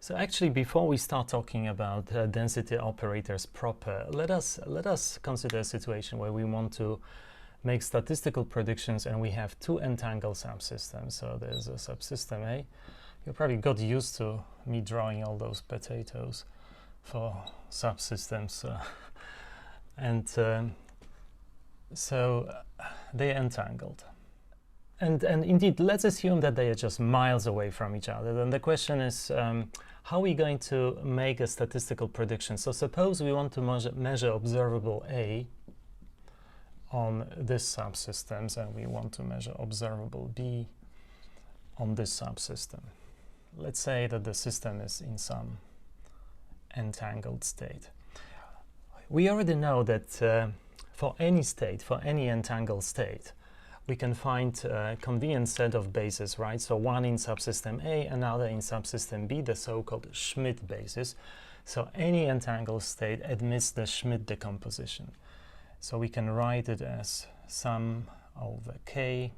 So actually, before we start talking about density operators proper, let us consider a situation where we want to make statistical predictions and we have two entangled subsystems. So there's a subsystem A. You probably got used to me drawing all those potatoes for subsystems. So they're entangled. And indeed, let's assume that they are just miles away from each other. Then the question is, how are we going to make a statistical prediction? So suppose we want to measure observable A on this subsystems, and we want to measure observable B on this subsystem. Let's say that the system is in some entangled state. We already know that for any state, for any entangled state, we can find a convenient set of bases, right? So one in subsystem A, another in subsystem B, the so-called Schmidt basis. So any entangled state admits the Schmidt decomposition. So we can write it as sum over K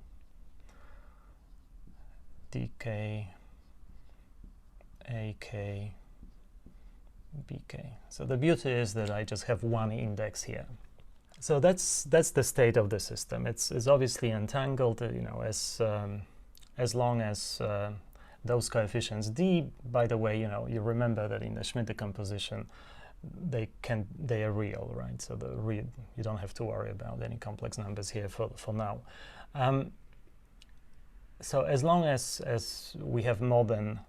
dk AK BK. So the beauty is that I just have one index here. So that's the state of the system. It's obviously entangled, as long as those coefficients D. By the way, you remember that in the Schmidt decomposition, they are real, right? So you don't have to worry about any complex numbers here for now. So as long as we have more than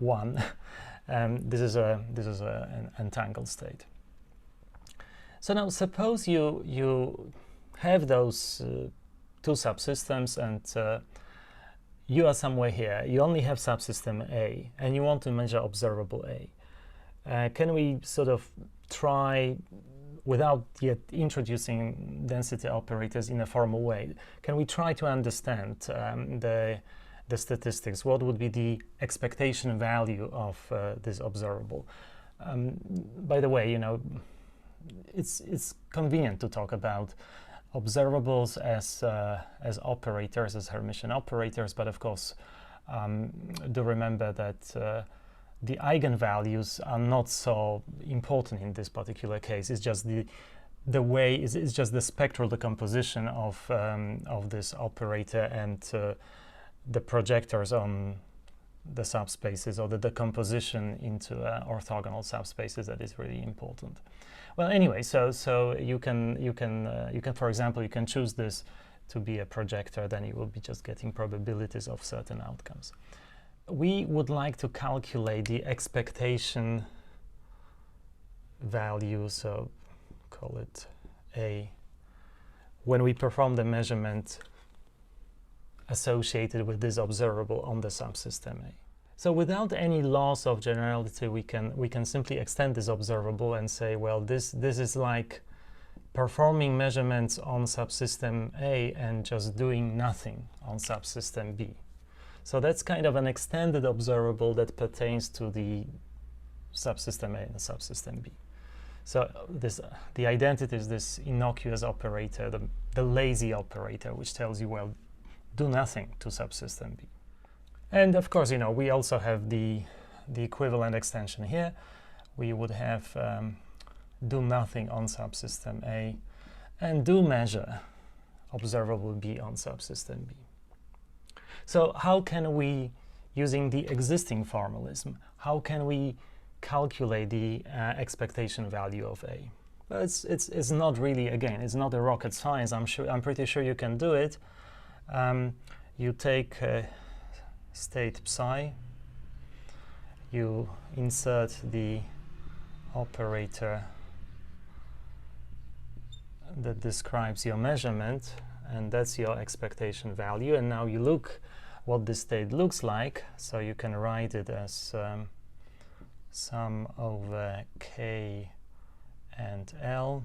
one, this is an entangled state. So now suppose you have those two subsystems and you are somewhere here. You only have subsystem A and you want to measure observable A. Can we sort of try, without yet introducing density operators in a formal way, can we try to understand the statistics? What would be the expectation value of this observable? By the way, it's convenient to talk about observables as operators, as Hermitian operators, but of course, do remember that the eigenvalues are not so important in this particular case. It's just the way it's just the spectral decomposition of this operator and the projectors on the subspaces, or the decomposition into orthogonal subspaces, that is really important. Well, anyway, so you can for example, you can choose this to be a projector, then you will be just getting probabilities of certain outcomes. We would like to calculate the expectation value, so call it A, when we perform the measurement associated with this observable on the subsystem A. So without any loss of generality, we can simply extend this observable and say, well, this is like performing measurements on subsystem A and just doing nothing on subsystem B. So that's kind of an extended observable that pertains to the subsystem A and the subsystem B. So the identity is this innocuous operator, the lazy operator, which tells you, well, do nothing to subsystem B. And of course, we also have the equivalent extension here. We would have do nothing on subsystem A and do measure observable B on subsystem B. So how can we, using the existing formalism, how can we calculate the expectation value of A? Well, it's not really, again, it's not a rocket science. I'm pretty sure you can do it. You take state psi, you insert the operator that describes your measurement, and that's your expectation value. And now you look what this state looks like. So you can write it as sum over K and L,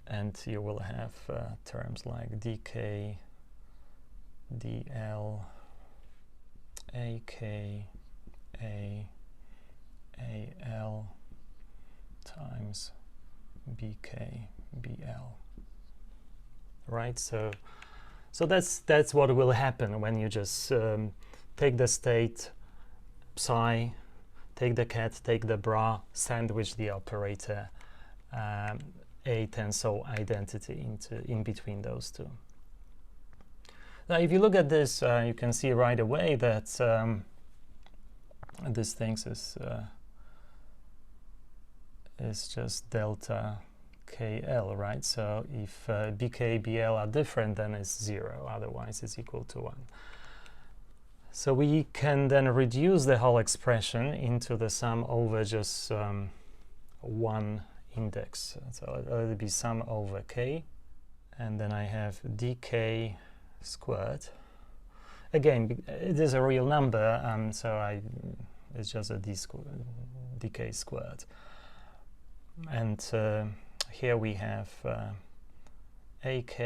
and you will have terms like dk, dl, ak, al times bk, bl. Right? So that's what will happen when you just take the state, psi, take the cat, take the bra, sandwich the operator a tensor identity in between those two. Now, if you look at this, you can see right away that this thing is just delta KL, right? So if BK, BL are different, then it's 0, otherwise it's equal to 1. So we can then reduce the whole expression into the sum over just one index. So it'll be sum over k, and then I have dk squared. Again, it is a real number, so it's just a dk squared. And here we have ak,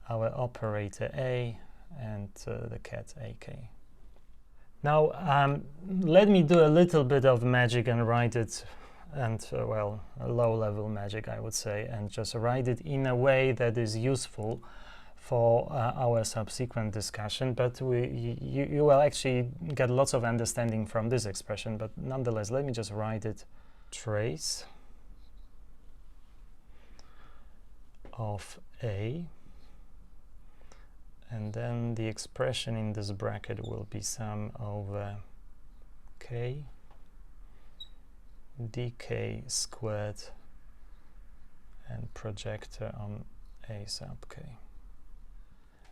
our operator a, and the cat ak. Now let me do a little bit of magic and write it, and well, a low-level magic I would say, and just write it in a way that is useful for our subsequent discussion, but you will actually get lots of understanding from this expression. But nonetheless, let me just write it: trace of A, and then the expression in this bracket will be sum over k dk squared and projector on A sub k.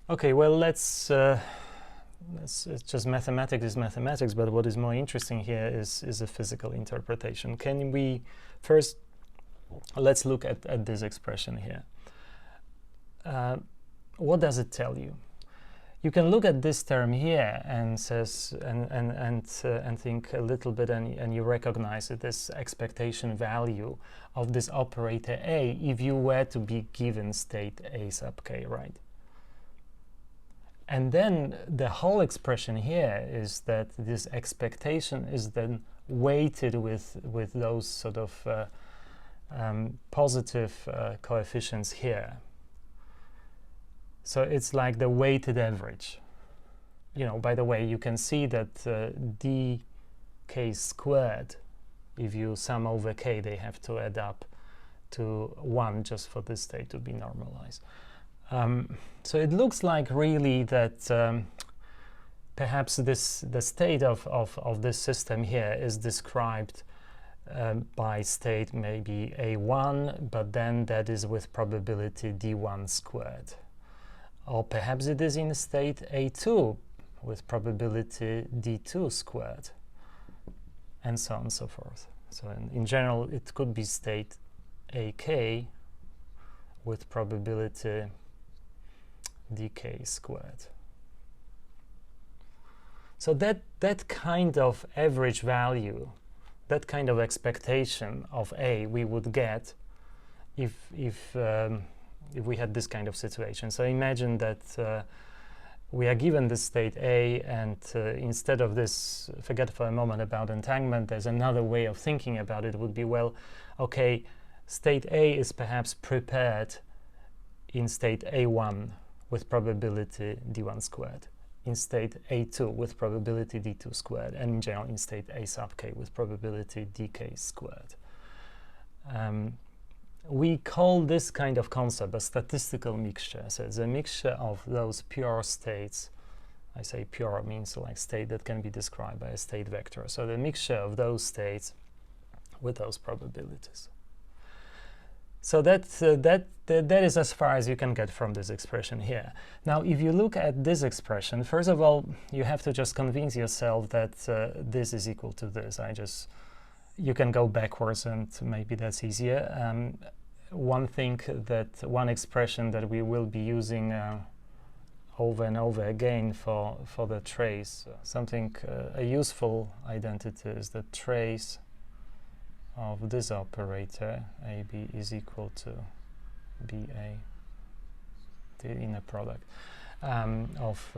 Okay, well, let's it's just mathematics is mathematics, but what is more interesting here is a physical interpretation. Can we first, let's look at this expression here. What does it tell you? You can look at this term here and think a little bit, and you recognize that this expectation value of this operator A if you were to be given state A sub k, right? And then the whole expression here is that this expectation is then weighted with those sort of positive coefficients here. So it's like the weighted average. You know, by the way, you can see that dk squared, if you sum over k, they have to add up to 1 just for this state to be normalized. So it looks like really that perhaps the state of this system here is described by state maybe A1, but then that is with probability D1 squared. Or perhaps it is in state A2 with probability D2 squared, and so on and so forth. So in general, it could be state AK with probability dk squared. So that kind of average value, that kind of expectation of A we would get if we had this kind of situation. So imagine that we are given this state A, and instead of this, forget for a moment about entanglement, there's another way of thinking about it. It would be, well, okay, state A is perhaps prepared in state A1 with probability D1 squared, in state A2 with probability D2 squared, and in general in state A sub k with probability dk squared. We call this kind of concept a statistical mixture. So it's a mixture of those pure states. I say pure means like state that can be described by a state vector. So the mixture of those states with those probabilities. So that is as far as you can get from this expression here. Now, if you look at this expression, first of all, you have to just convince yourself that this is equal to this. You can go backwards, and maybe that's easier. One expression that we will be using over and over again for the trace, a useful identity is the trace of this operator AB is equal to BA, the inner product of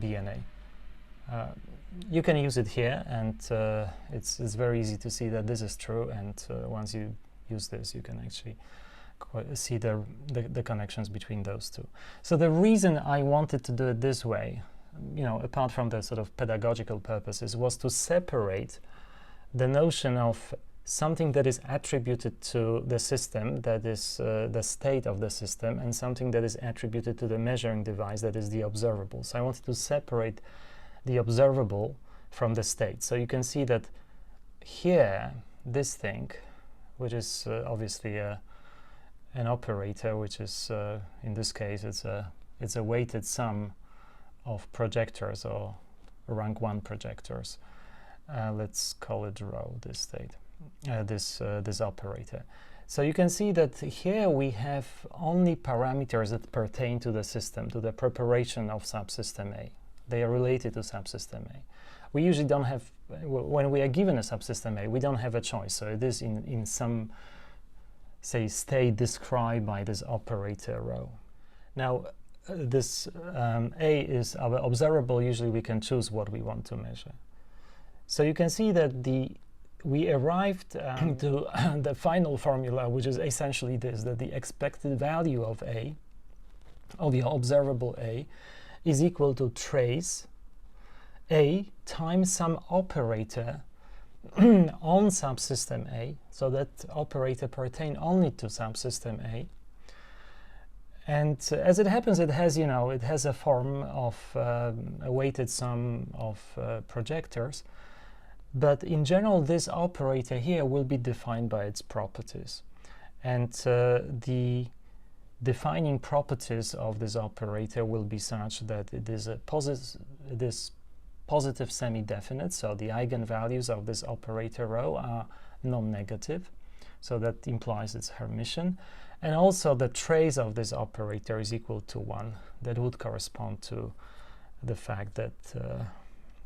B and A. You can use it here, and it's very easy to see that this is true, and once you use this, you can actually see the connections between those two. So the reason I wanted to do it this way, apart from the sort of pedagogical purposes, was to separate the notion of something that is attributed to the system, that is the state of the system, and something that is attributed to the measuring device, that is the observable. So I wanted to separate the observable from the state. So you can see that here, this thing, which is obviously an operator, which is in this case it's a weighted sum of projectors, or rank 1 projectors. Let's call it rho, this state, this operator. So you can see that here we have only parameters that pertain to the system, to the preparation of subsystem A. They are related to subsystem A. We usually don't have, when we are given a subsystem A, we don't have a choice. So it is in some, say, state described by this operator rho. Now, this A is our observable. Usually we can choose what we want to measure. So you can see that we arrived to the final formula, which is essentially this, that the expected value of A, of your observable A, is equal to trace A times some operator on subsystem A, so that operator pertain only to subsystem A. And as it happens, it has, it has a form of a weighted sum of projectors. But in general, this operator here will be defined by its properties. And the defining properties of this operator will be such that it is positive semi-definite, so the eigenvalues of this operator rho are non-negative, so that implies it's Hermitian. And also the trace of this operator is equal to 1. That would correspond to the fact that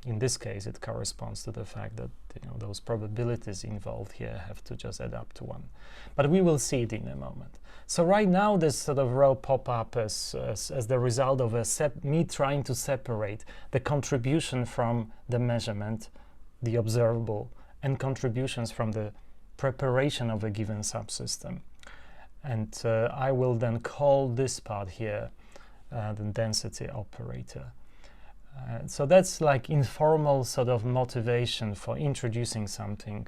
in this case it corresponds to the fact that those probabilities involved here have to just add up to 1. But we will see it in a moment. So right now this sort of rho pop up as the result of me trying to separate the contribution from the measurement, the observable, and contributions from the preparation of a given subsystem. And I will then call this part here the density operator. So that's like informal sort of motivation for introducing something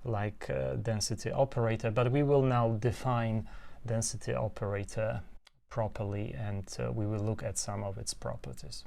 like density operator, but we will now define density operator properly, and we will look at some of its properties.